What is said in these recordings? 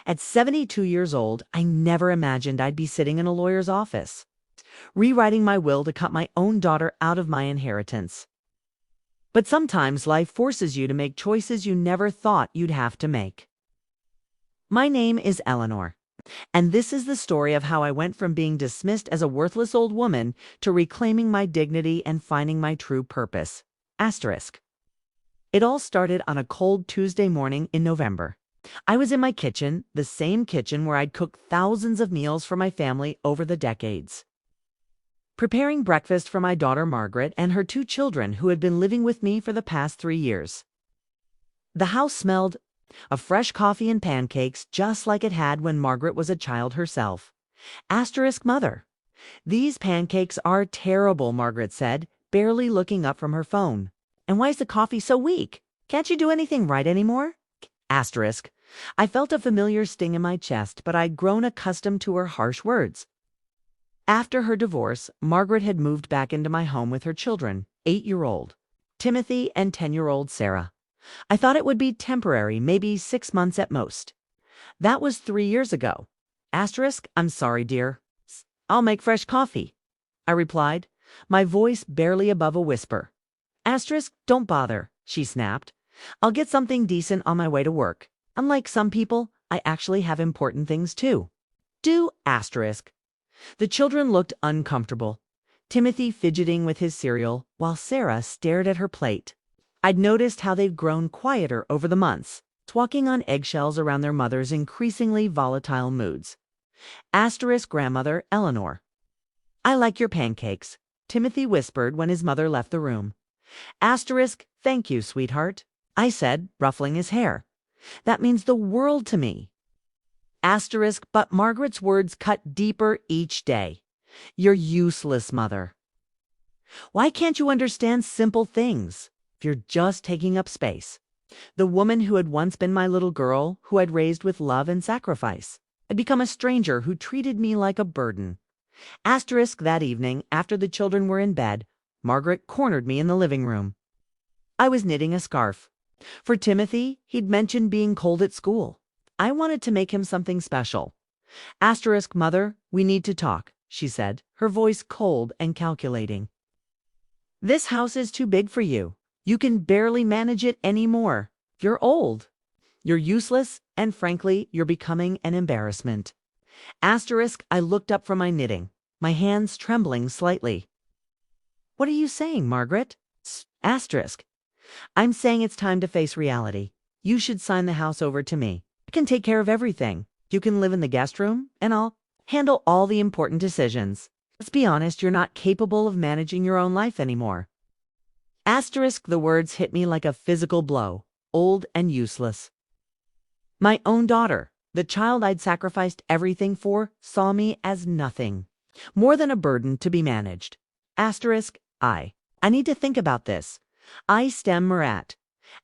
At 72 years old, I never imagined I'd be sitting in a lawyer's office, rewriting my will to cut my own daughter out of my inheritance. But sometimes life forces you to make choices you never thought you'd have to make. My name is Eleanor, and this is the story of how I went from being dismissed as a worthless old woman to reclaiming my dignity and finding my true purpose. Asterisk. It all started on a cold Tuesday morning in November. I was in my kitchen, the same kitchen where I'd cooked thousands of meals for my family over the decades, preparing breakfast for my daughter Margaret and her 2 children who had been living with me for the past 3 years. The house smelled of fresh coffee and pancakes just like it had when Margaret was a child herself. Asterisk mother. These pancakes are terrible, Margaret said, barely looking up from her phone. And why is the coffee so weak? Can't you do anything right anymore? Asterisk. I felt a familiar sting in my chest, but I'd grown accustomed to her harsh words. After her divorce, Margaret had moved back into my home with her children, 8-year-old Timothy and 10-year-old Sarah. I thought it would be temporary, maybe 6 months at most. That was 3 years ago. Asterisk, I'm sorry, dear. I'll make fresh coffee, I replied, my voice barely above a whisper. Asterisk, don't bother, she snapped. I'll get something decent on my way to work. Unlike some people, I actually have important things too. Do asterisk. The children looked uncomfortable, Timothy fidgeting with his cereal while Sarah stared at her plate. I'd noticed how they'd grown quieter over the months, walking on eggshells around their mother's increasingly volatile moods. Asterisk grandmother Eleanor. I like your pancakes, Timothy whispered when his mother left the room. Asterisk, thank you, sweetheart, I said, ruffling his hair. That means the world to me. Asterisk, but Margaret's words cut deeper each day. You're useless, mother. Why can't you understand simple things? If you're just taking up space. The woman who had once been my little girl, who I'd raised with love and sacrifice, had become a stranger who treated me like a burden. Asterisk, that evening, after the children were in bed, Margaret cornered me in the living room. I was knitting a scarf. For Timothy, he'd mentioned being cold at school. I wanted to make him something special. Asterisk, mother, we need to talk, she said, her voice cold and calculating. This house is too big for you. You can barely manage it anymore. You're old. You're useless, and frankly, you're becoming an embarrassment. Asterisk, I looked up from my knitting, my hands trembling slightly. What are you saying, Margaret? Asterisk. I'm saying it's time to face reality. You should sign the house over to me. I can take care of everything. You can live in the guest room, and I'll handle all the important decisions. Let's be honest, you're not capable of managing your own life anymore. Asterisk, the words hit me like a physical blow, old and useless. My own daughter, the child I'd sacrificed everything for, saw me as nothing, more than a burden to be managed. Asterisk, I need to think about this. I stem Murat.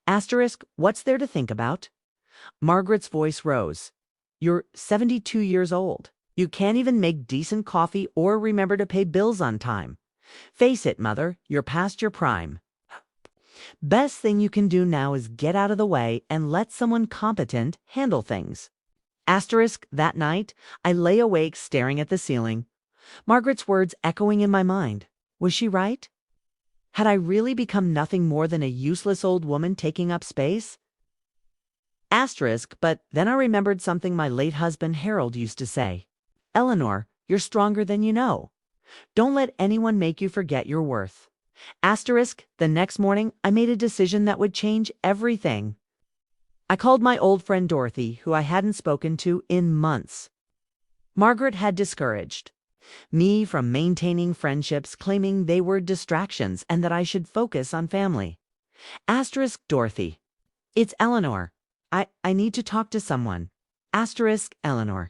Asterisk, what's there to think about? Margaret's voice rose. You're 72 years old. You can't even make decent coffee or remember to pay bills on time. Face it, mother, you're past your prime. Best thing you can do now is get out of the way and let someone competent handle things. Asterisk, that night, I lay awake staring at the ceiling. Margaret's words echoing in my mind. Was she right? Had I really become nothing more than a useless old woman taking up space? Asterisk, but then I remembered something my late husband Harold used to say. Eleanor, you're stronger than you know. Don't let anyone make you forget your worth. Asterisk, the next morning, I made a decision that would change everything. I called my old friend Dorothy, who I hadn't spoken to in months. Margaret had discouraged me from maintaining friendships, claiming they were distractions and that I should focus on family. Asterisk, Dorothy. It's Eleanor. I need to talk to someone. Asterisk, Eleanor.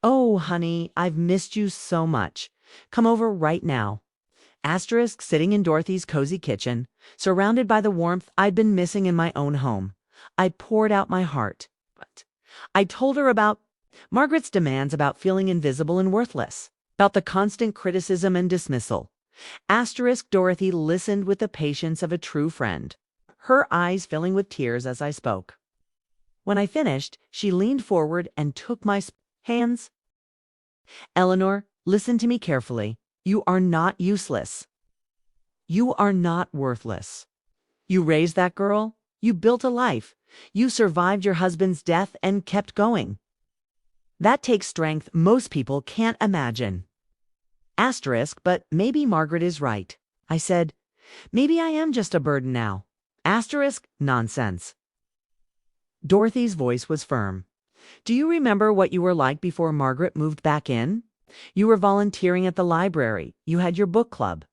Oh, honey, I've missed you so much. Come over right now. Asterisk, sitting in Dorothy's cozy kitchen, surrounded by the warmth I'd been missing in my own home. I poured out my heart. But I told her about Margaret's demands, about feeling invisible and worthless, about the constant criticism and dismissal. Asterisk, Dorothy listened with the patience of a true friend, her eyes filling with tears as I spoke. When I finished, she leaned forward and took my hands. Eleanor, listen to me carefully. You are not useless. You are not worthless. You raised that girl. You built a life. You survived your husband's death and kept going. That takes strength most people can't imagine. Asterisk, but maybe Margaret is right. I said, maybe I am just a burden now. Asterisk, nonsense. Dorothy's voice was firm. Do you remember what you were like before Margaret moved back in? You were volunteering at the library. You had your book club.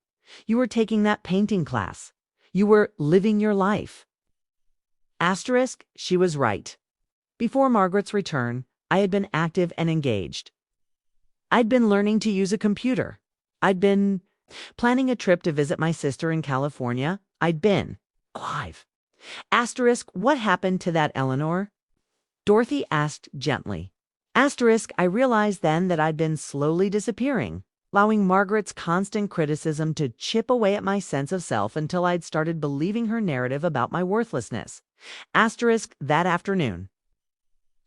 You were taking that painting class. You were living your life. Asterisk, she was right. Before Margaret's return, I had been active and engaged. I'd been learning to use a computer. I'd been planning a trip to visit my sister in California. I'd been alive. Asterisk, what happened to that Eleanor? Dorothy asked gently. Asterisk, I realized then that I'd been slowly disappearing, allowing Margaret's constant criticism to chip away at my sense of self until I'd started believing her narrative about my worthlessness. Asterisk, that afternoon,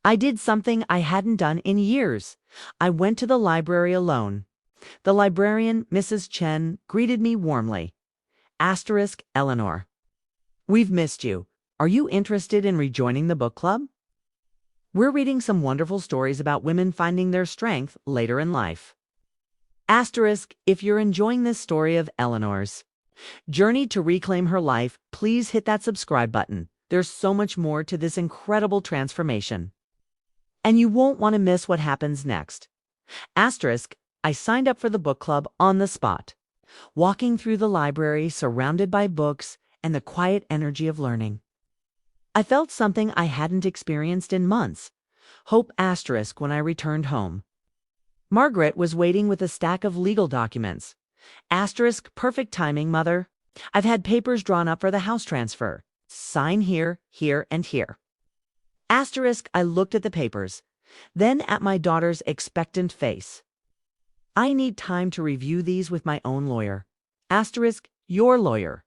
I did something I hadn't done in years. I went to the library alone. The librarian, Mrs. Chen, greeted me warmly. Asterisk, Eleanor. We've missed you. Are you interested in rejoining the book club? We're reading some wonderful stories about women finding their strength later in life. Asterisk, if you're enjoying this story of Eleanor's journey to reclaim her life, please hit that subscribe button. There's so much more to this incredible transformation. And you won't want to miss what happens next. Asterisk, I signed up for the book club on the spot, walking through the library surrounded by books and the quiet energy of learning. I felt something I hadn't experienced in months. Hope asterisk when I returned home. Margaret was waiting with a stack of legal documents. Asterisk, perfect timing, Mother. I've had papers drawn up for the house transfer. Sign here, here, and here. Asterisk, I looked at the papers, then at my daughter's expectant face. I need time to review these with my own lawyer. Asterisk, your lawyer.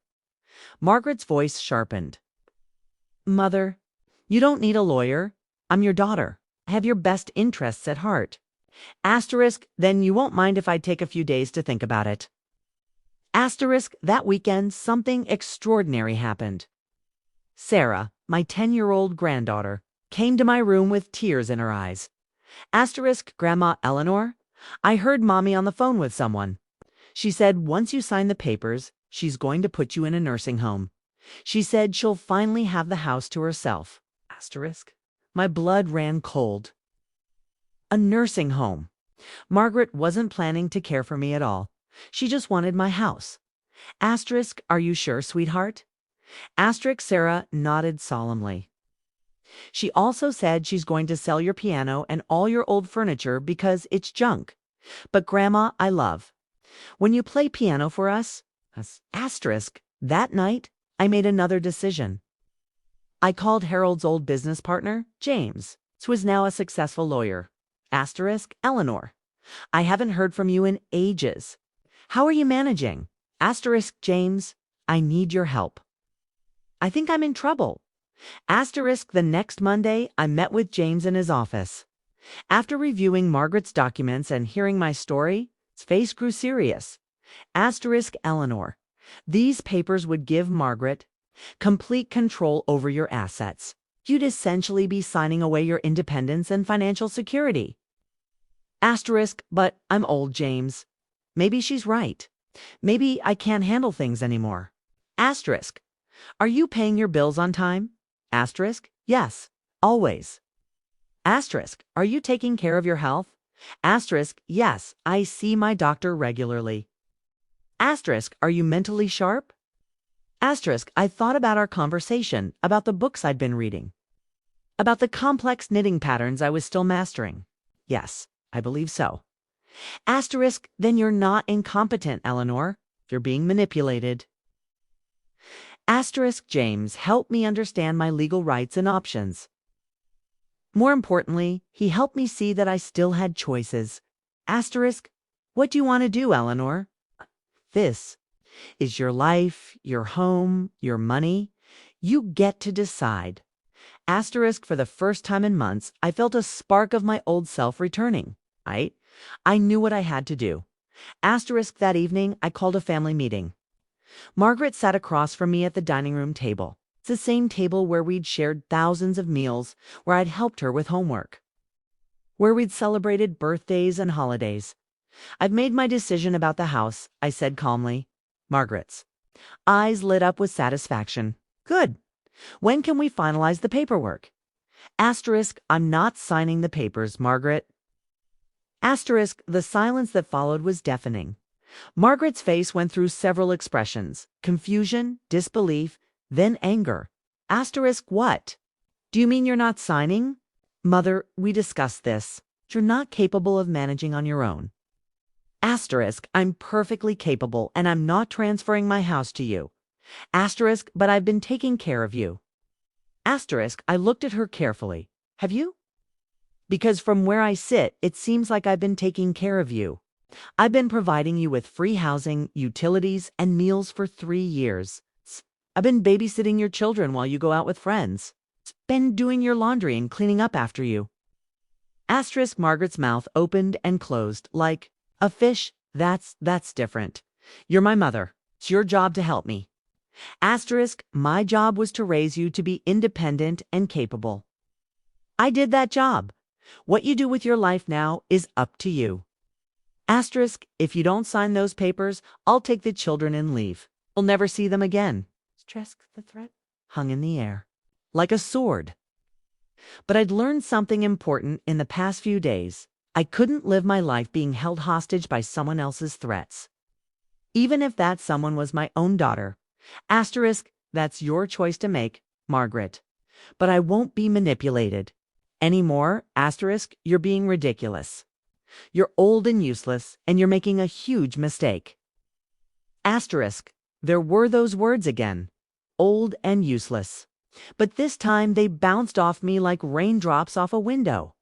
Margaret's voice sharpened. Mother, you don't need a lawyer. I'm your daughter. I have your best interests at heart. Asterisk, then you won't mind if I take a few days to think about it. Asterisk, that weekend something extraordinary happened. Sarah, my 10-year-old granddaughter, came to my room with tears in her eyes. Asterisk, Grandma Eleanor, I heard Mommy on the phone with someone. She said once you sign the papers, she's going to put you in a nursing home. She said she'll finally have the house to herself. Asterisk, my blood ran cold. A nursing home. Margaret wasn't planning to care for me at all. She just wanted my house. Asterisk, are you sure, sweetheart? Asterisk, Sarah nodded solemnly. She also said she's going to sell your piano and all your old furniture because it's junk. But Grandma, I love. When you play piano for us, asterisk, that night, I made another decision. I called Harold's old business partner, James, who is now a successful lawyer. Asterisk, Eleanor, I haven't heard from you in ages. How are you managing? Asterisk, James, I need your help. I think I'm in trouble. Asterisk, the next Monday, I met with James in his office. After reviewing Margaret's documents and hearing my story, his face grew serious. Asterisk, Eleanor, these papers would give Margaret complete control over your assets. You'd essentially be signing away your independence and financial security. Asterisk, but I'm old, James. Maybe she's right. Maybe I can't handle things anymore. Asterisk, are you paying your bills on time? Asterisk, yes, always. Asterisk, are you taking care of your health? Asterisk, yes, I see my doctor regularly. Asterisk, are you mentally sharp? Asterisk, I thought about our conversation, about the books I'd been reading, about the complex knitting patterns I was still mastering. Yes, I believe so. Asterisk, then you're not incompetent, Eleanor. You're being manipulated. Asterisk, James helped me understand my legal rights and options. More importantly, he helped me see that I still had choices. Asterisk, what do you want to do, Eleanor? This is your life, your home, your money. You get to decide. Asterisk, for the first time in months, I felt a spark of my old self returning. Right? I knew what I had to do. Asterisk, that evening, I called a family meeting. Margaret sat across from me at the dining room table. It's the same table where we'd shared thousands of meals, where I'd helped her with homework, where we'd celebrated birthdays and holidays. I've made my decision about the house, I said calmly. Margaret's eyes lit up with satisfaction. Good. When can we finalize the paperwork? Asterisk, I'm not signing the papers, Margaret. Asterisk, the silence that followed was deafening. Margaret's face went through several expressions: confusion, disbelief, then anger. Asterisk, what? Do you mean you're not signing? Mother, we discussed this. You're not capable of managing on your own. Asterisk, I'm perfectly capable, and I'm not transferring my house to you. Asterisk, but I've been taking care of you. Asterisk, I looked at her carefully. Have you? Because from where I sit, it seems like I've been taking care of you. I've been providing you with free housing, utilities, and meals for 3 years. I've been babysitting your children while you go out with friends. Been doing your laundry and cleaning up after you. Asterisk, Margaret's mouth opened and closed like a fish. That's different. You're my mother. It's your job to help me. Asterisk, my job was to raise you to be independent and capable. I did that job. What you do with your life now is up to you. Asterisk, if you don't sign those papers, I'll take the children and leave. We'll never see them again. Asterisk, the threat hung in the air, like a sword. But I'd learned something important in the past few days. I couldn't live my life being held hostage by someone else's threats, even if that someone was my own daughter. Asterisk, that's your choice to make, Margaret. But I won't be manipulated anymore. Asterisk, you're being ridiculous. You're old and useless, and you're making a huge mistake. Asterisk, there were those words again. Old and useless. But this time they bounced off me like raindrops off a window.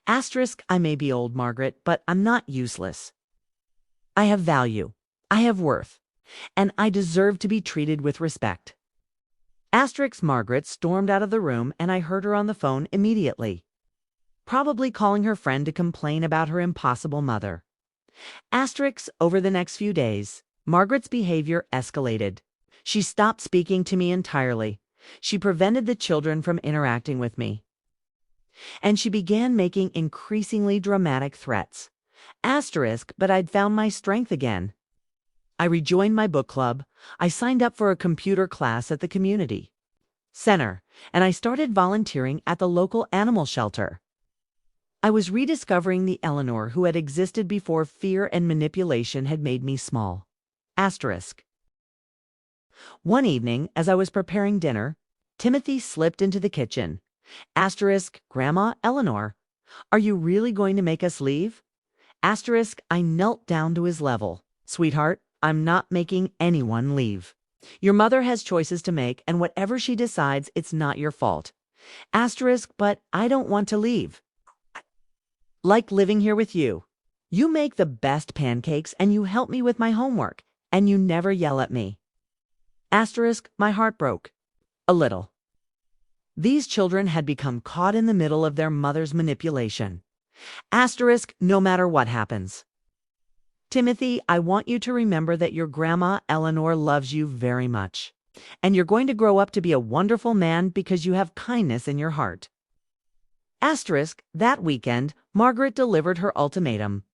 Asterisk, I may be old, Margaret, but I'm not useless. I have value. I have worth. And I deserve to be treated with respect. Asterisk, Margaret stormed out of the room, and I heard her on the phone immediately, probably calling her friend to complain about her impossible mother. Asterisk, over the next few days, Margaret's behavior escalated. She stopped speaking to me entirely. She prevented the children from interacting with me. And she began making increasingly dramatic threats. Asterisk, but I'd found my strength again. I rejoined my book club. I signed up for a computer class at the community center, and I started volunteering at the local animal shelter. I was rediscovering the Eleanor who had existed before fear and manipulation had made me small. Asterisk. One evening, as I was preparing dinner, Timothy slipped into the kitchen. Asterisk, Grandma Eleanor, are you really going to make us leave? Asterisk, I knelt down to his level. Sweetheart, I'm not making anyone leave. Your mother has choices to make, and whatever she decides, it's not your fault. Asterisk, but I don't want to leave. Like living here with you. You make the best pancakes, and you help me with my homework, and you never yell at me. Asterisk, my heart broke. A little. These children had become caught in the middle of their mother's manipulation. Asterisk, no matter what happens. Timothy, I want you to remember that your Grandma Eleanor loves you very much, and you're going to grow up to be a wonderful man because you have kindness in your heart. Asterisk, that weekend, Margaret delivered her ultimatum.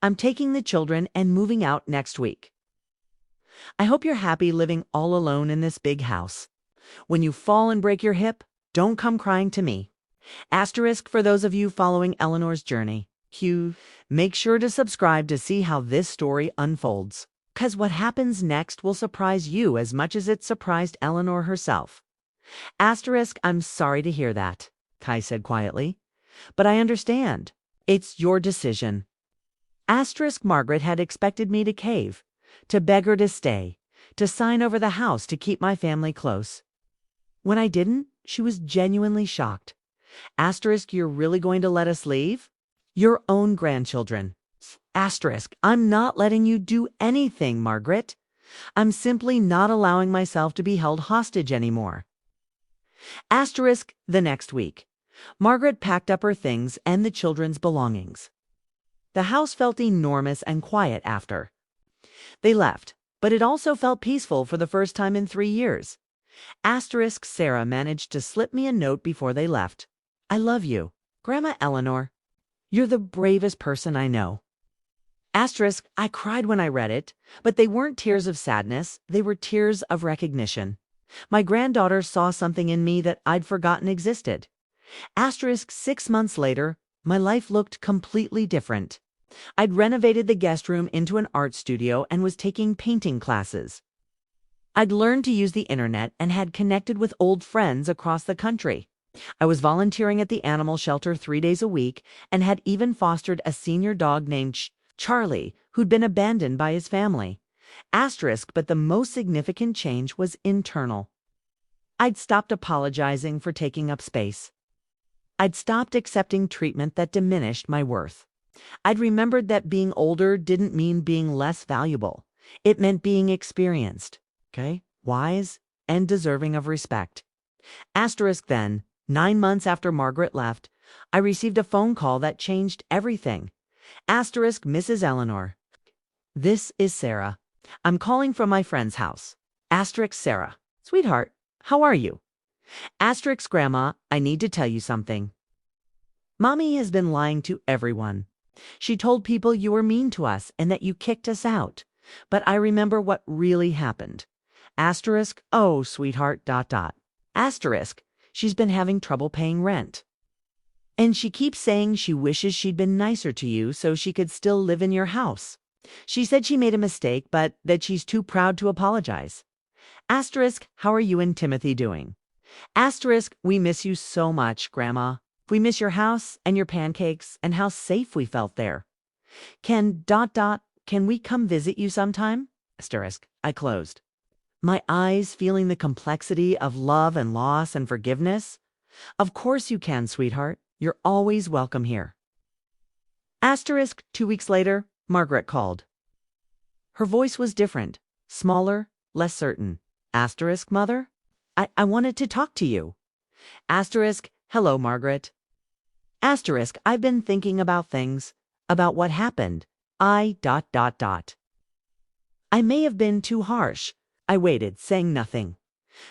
I'm taking the children and moving out next week. I hope you're happy living all alone in this big house. When you fall and break your hip, don't come crying to me. Asterisk, for those of you following Eleanor's journey. Q. Make sure to subscribe to see how this story unfolds, 'cause what happens next will surprise you as much as it surprised Eleanor herself. Asterisk, I'm sorry to hear that, Kai said quietly, but I understand. It's your decision. Asterisk, Margaret had expected me to cave, to beg her to stay, to sign over the house to keep my family close. When I didn't, she was genuinely shocked. Asterisk, you're really going to let us leave? Your own grandchildren. Asterisk, I'm not letting you do anything, Margaret. I'm simply not allowing myself to be held hostage anymore. Asterisk the next week. Margaret packed up her things and the children's belongings. The house felt enormous and quiet after they left, but it also felt peaceful for the first time in 3 years. Asterisk Sarah managed to slip me a note before they left. I love you, Grandma Eleanor. You're the bravest person I know. Asterisk, I cried when I read it, but they weren't tears of sadness, they were tears of recognition. My granddaughter saw something in me that I'd forgotten existed. Asterisk 6 months later, my life looked completely different. I'd renovated the guest room into an art studio and was taking painting classes. I'd learned to use the internet and had connected with old friends across the country. I was volunteering at the animal shelter 3 days a week and had even fostered a senior dog named Charlie, who'd been abandoned by his family. Asterisk, but the most significant change was internal. I'd stopped apologizing for taking up space. I'd stopped accepting treatment that diminished my worth. I'd remembered that being older didn't mean being less valuable. It meant being experienced, wise, and deserving of respect. Asterisk then, 9 months after Margaret left, I received a phone call that changed everything. Asterisk Mrs. Eleanor. This is Sarah. I'm calling from my friend's house. Asterisk Sarah. Sweetheart, how are you? Asterisk Grandma, I need to tell you something. Mommy has been lying to everyone. She told people you were mean to us and that you kicked us out. But I remember what really happened. Asterisk, oh, sweetheart, ... Asterisk, she's been having trouble paying rent. And she keeps saying she wishes she'd been nicer to you so she could still live in your house. She said she made a mistake, but that she's too proud to apologize. Asterisk, how are you and Timothy doing? Asterisk, we miss you so much, Grandma. We miss your house and your pancakes and how safe we felt there. Can ... can we come visit you sometime? Asterisk, I closed. My eyes feeling the complexity of love and loss and forgiveness. Of course you can, sweetheart. You're always welcome here. Asterisk 2 weeks later, Margaret called. Her voice was different, smaller, less certain. Asterisk, Mother? I wanted to talk to you. Asterisk, hello, Margaret. Asterisk, I've been thinking about things, about what happened. I ... I may have been too harsh. I waited, saying nothing.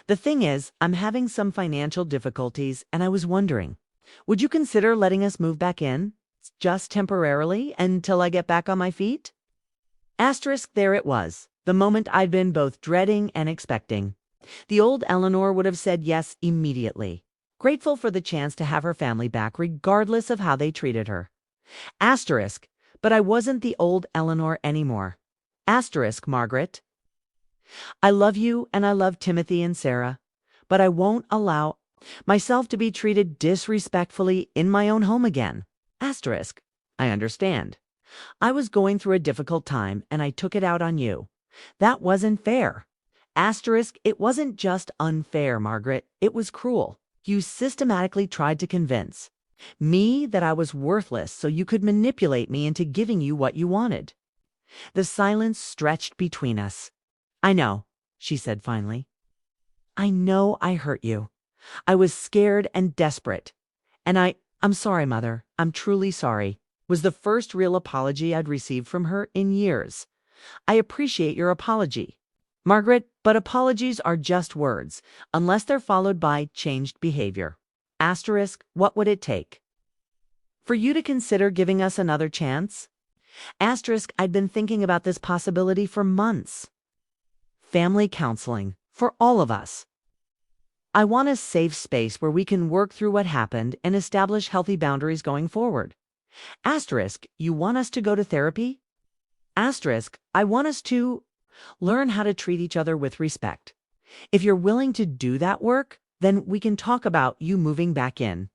The thing is, I'm having some financial difficulties, and I was wondering, would you consider letting us move back in? Just temporarily, until I get back on my feet? Asterisk, there it was, the moment I'd been both dreading and expecting. The old Eleanor would have said yes immediately, grateful for the chance to have her family back regardless of how they treated her. Asterisk, but I wasn't the old Eleanor anymore. Asterisk, Margaret. I love you and I love Timothy and Sarah, but I won't allow myself to be treated disrespectfully in my own home again. Asterisk, I understand. I was going through a difficult time and I took it out on you. That wasn't fair. Asterisk, it wasn't just unfair, Margaret. It was cruel. You systematically tried to convince me that I was worthless so you could manipulate me into giving you what you wanted. The silence stretched between us. I know, she said finally. I know I hurt you. I was scared and desperate. And I'm sorry, Mother. I'm truly sorry. Was the first real apology I'd received from her in years. I appreciate your apology, Margaret, but apologies are just words, unless they're followed by changed behavior. Asterisk, what would it take for you to consider giving us another chance? Asterisk, I'd been thinking about this possibility for months. Family counseling, for all of us. I want a safe space where we can work through what happened and establish healthy boundaries going forward. Asterisk, you want us to go to therapy? Asterisk, I want us to learn how to treat each other with respect. If you're willing to do that work, then we can talk about you moving back in.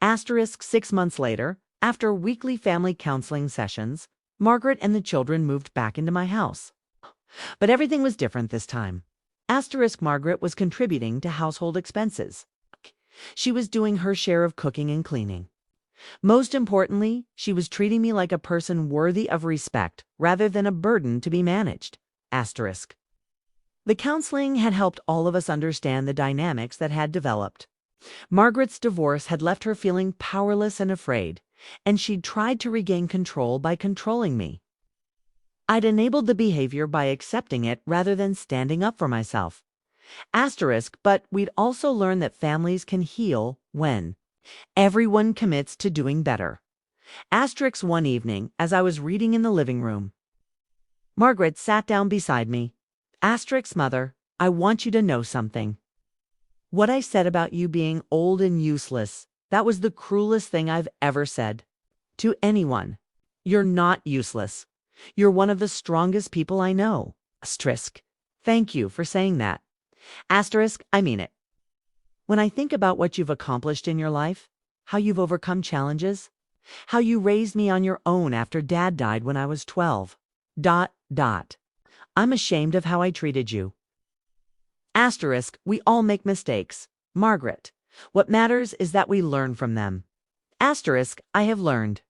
Asterisk 6 months later, after weekly family counseling sessions, Margaret and the children moved back into my house. But everything was different this time. Asterisk Margaret was contributing to household expenses. She was doing her share of cooking and cleaning. Most importantly, she was treating me like a person worthy of respect rather than a burden to be managed. Asterisk. The counseling had helped all of us understand the dynamics that had developed. Margaret's divorce had left her feeling powerless and afraid, and she'd tried to regain control by controlling me. I'd enabled the behavior by accepting it rather than standing up for myself. Asterisk, but we'd also learned that families can heal when everyone commits to doing better. Asterisk, one evening, as I was reading in the living room, Margaret sat down beside me. Asterisk, mother, I want you to know something. What I said about you being old and useless, that was the cruelest thing I've ever said. To anyone. You're not useless. You're one of the strongest people I know. Asterisk. Thank you for saying that. Asterisk, I mean it. When I think about what you've accomplished in your life, how you've overcome challenges, how you raised me on your own after Dad died when I was 12. I'm ashamed of how I treated you. Asterisk, we all make mistakes. Margaret, what matters is that we learn from them. Asterisk, I have learned.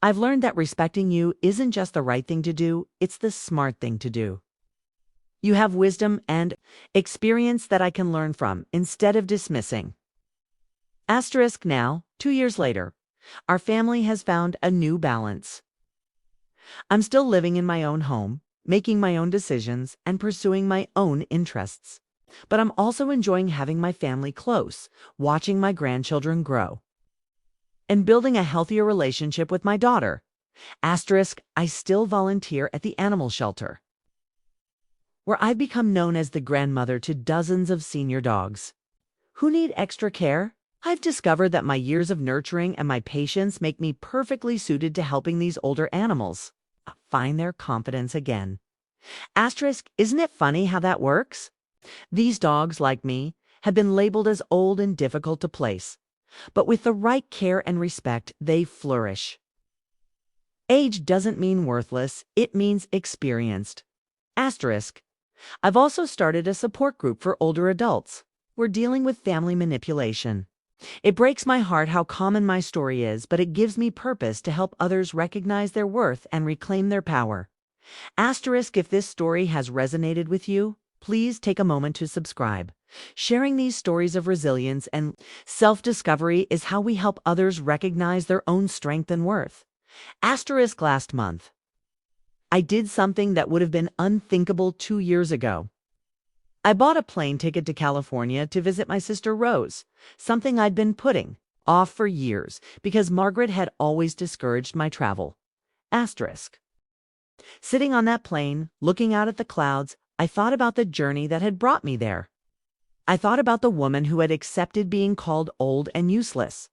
I've learned that respecting you isn't just the right thing to do, it's the smart thing to do. You have wisdom and experience that I can learn from instead of dismissing. Asterisk, now, 2 years later, our family has found a new balance. I'm still living in my own home, making my own decisions, and pursuing my own interests. But I'm also enjoying having my family close, watching my grandchildren grow, and building a healthier relationship with my daughter. Asterisk, I still volunteer at the animal shelter, where I've become known as the grandmother to dozens of senior dogs who need extra care. I've discovered that my years of nurturing and my patience make me perfectly suited to helping these older animals find their confidence again. Asterisk, isn't it funny how that works? These dogs, like me, have been labeled as old and difficult to place, but with the right care and respect, they flourish. Age doesn't mean worthless, it means experienced. Asterisk, I've also started a support group for older adults. We're dealing with family manipulation. It breaks my heart how common my story is, but it gives me purpose to help others recognize their worth and reclaim their power. Asterisk, if this story has resonated with you, please take a moment to subscribe. Sharing these stories of resilience and self-discovery is how we help others recognize their own strength and worth. Asterisk, last month, I did something that would have been unthinkable 2 years ago. I bought a plane ticket to California to visit my sister Rose, something I'd been putting off for years because Margaret had always discouraged my travel. Asterisk. Sitting on that plane, looking out at the clouds, I thought about the journey that had brought me there. I thought about the woman who had accepted being called old and useless,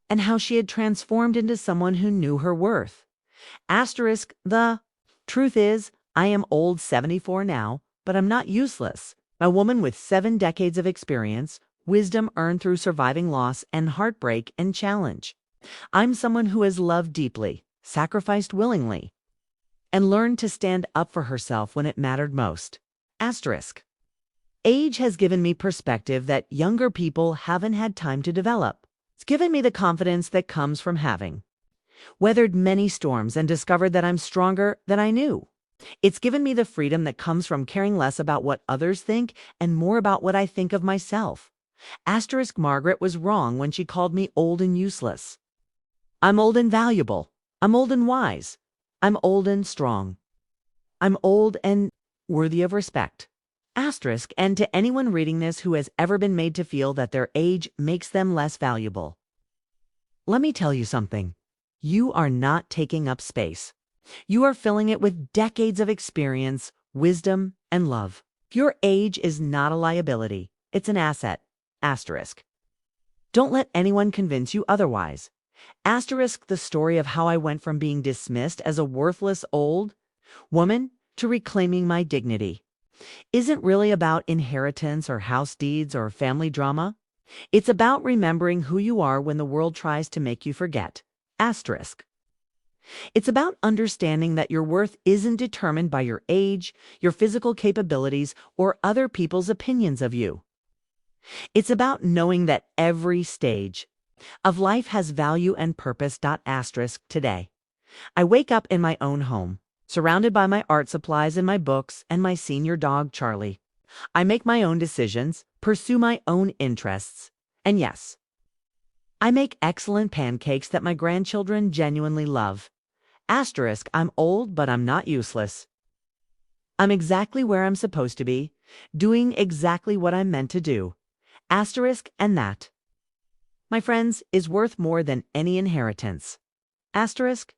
and how she had transformed into someone who knew her worth. Asterisk, the truth is, I am old 74 now, but I'm not useless. A woman with 7 decades of experience, wisdom earned through surviving loss and heartbreak and challenge. I'm someone who has loved deeply, sacrificed willingly, and learned to stand up for herself when it mattered most. Asterisk. Age has given me perspective that younger people haven't had time to develop. It's given me the confidence that comes from having weathered many storms and discovered that I'm stronger than I knew. It's given me the freedom that comes from caring less about what others think and more about what I think of myself. Asterisk, Margaret was wrong when she called me old and useless. I'm old and valuable. I'm old and wise. I'm old and strong. I'm old and worthy of respect. Asterisk, and to anyone reading this who has ever been made to feel that their age makes them less valuable, let me tell you something. You are not taking up space. You are filling it with decades of experience, wisdom, and love. Your age is not a liability. It's an asset. Asterisk. Don't let anyone convince you otherwise. Asterisk, the story of how I went from being dismissed as a worthless old woman to reclaiming my dignity isn't really about inheritance or house deeds or family drama. It's about remembering who you are when the world tries to make you forget. Asterisk. It's about understanding that your worth isn't determined by your age, your physical capabilities, or other people's opinions of you. It's about knowing that every stage of life has value and purpose. Asterisk, today, I wake up in my own home, surrounded by my art supplies and my books and my senior dog, Charlie. I make my own decisions, pursue my own interests, and yes, I make excellent pancakes that my grandchildren genuinely love. Asterisk, I'm old, but I'm not useless. I'm exactly where I'm supposed to be, doing exactly what I'm meant to do. Asterisk, and that, my friends, is worth more than any inheritance. Asterisk.